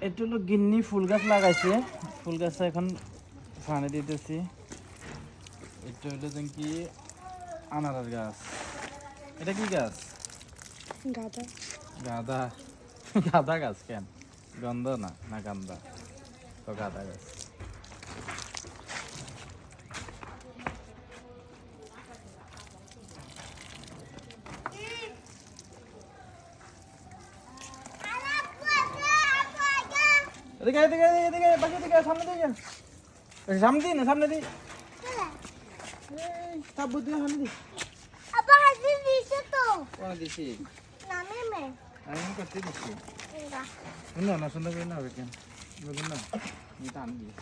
এটা হলো গিন্নি ফুল গাছ লাগাইছে, ফুল গাছটা এখন পানি দিতেছি। এটা হলো যেন কি আনারস গাছ। এটা কি গাছ? গাঁদা। গাঁদা। গাঁদা গাছ কেন? গন্ধ না, না গান্দা, তো গাঁদা গাছ। এদিকে এদিকে এদিকে বাকি দিকে সামনে দিকে, সামনে দিই না, সামনে দিই, তাব্বু দিয়ে সামনে দিই। আপা হাসি দিছে তো কোন দিছি? নামে মে আমি করতে দিছি না না, না সুন্দর করে না হবে কেন, বুঝুন না, আমি টান দিই।